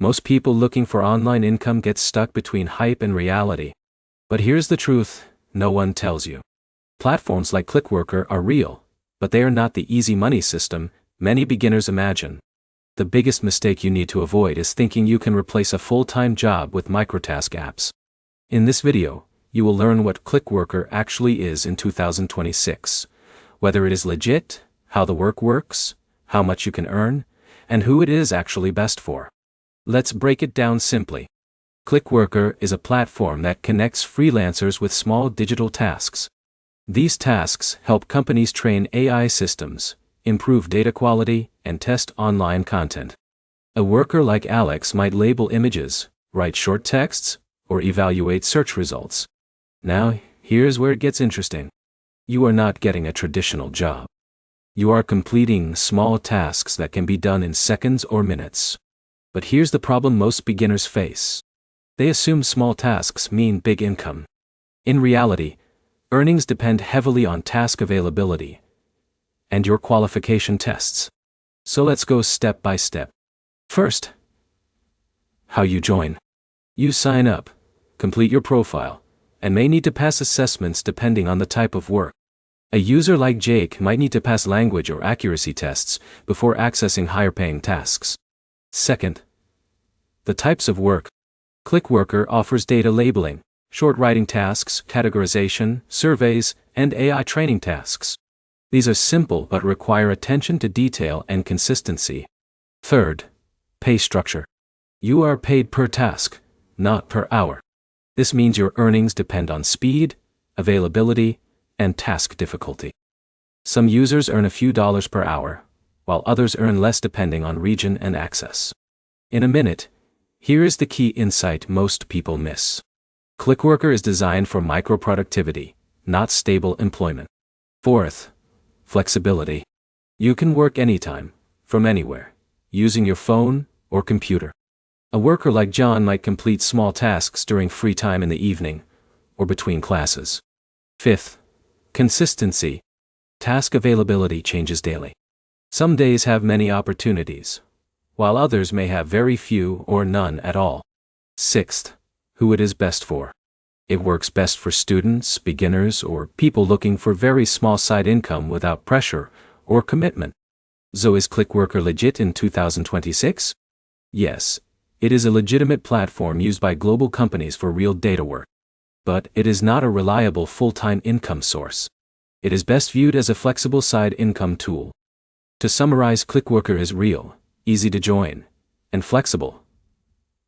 Most people looking for online income get stuck between hype and reality. But here's the truth, no one tells you. Platforms like Clickworker are real, but they are not the easy money system many beginners imagine. The biggest mistake you need to avoid is thinking you can replace a full-time job with microtask apps. In this video, you will learn what Clickworker actually is in 2026, whether it is legit, how the work works, how much you can earn, and who it is actually best for. Let's break it down simply. Clickworker is a platform that connects freelancers with small digital tasks. These tasks help companies train AI systems, improve data quality, and test online content. A worker like Alex might label images, write short texts, or evaluate search results. Now, here's where it gets interesting. You are not getting a traditional job. You are completing small tasks that can be done in seconds or minutes. But here's the problem most beginners face. They assume small tasks mean big income. In reality, earnings depend heavily on task availability and your qualification tests. So let's go step by step. First, how you join. You sign up, complete your profile, and may need to pass assessments depending on the type of work. A user like Jake might need to pass language or accuracy tests before accessing higher-paying tasks. Second, the types of work. Clickworker offers data labeling, short writing tasks, categorization, surveys, and AI training tasks. These are simple but require attention to detail and consistency. Third, pay structure. You are paid per task, not per hour. This means your earnings depend on speed, availability, and task difficulty. Some users earn a few dollars per hour, while others earn less depending on region and access. In a minute, here is the key insight most people miss. Clickworker is designed for micro-productivity, not stable employment. Fourth, flexibility. You can work anytime, from anywhere, using your phone or computer. A worker like John might complete small tasks during free time in the evening or between classes. Fifth, consistency. Task availability changes daily. Some days have many opportunities, while others may have very few or none at all. Sixth, who it is best for. It works best for students, beginners, or people looking for very small side income without pressure or commitment. So is Clickworker legit in 2026? Yes, it is a legitimate platform used by global companies for real data work. But it is not a reliable full-time income source. It is best viewed as a flexible side income tool. To summarize, Clickworker is real, easy to join, and flexible,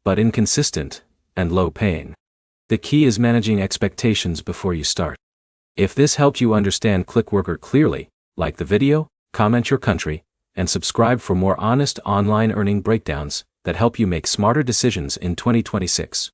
but inconsistent and low-paying. The key is managing expectations before you start. If this helped you understand Clickworker clearly, like the video, comment your country, and subscribe for more honest online earning breakdowns that help you make smarter decisions in 2026.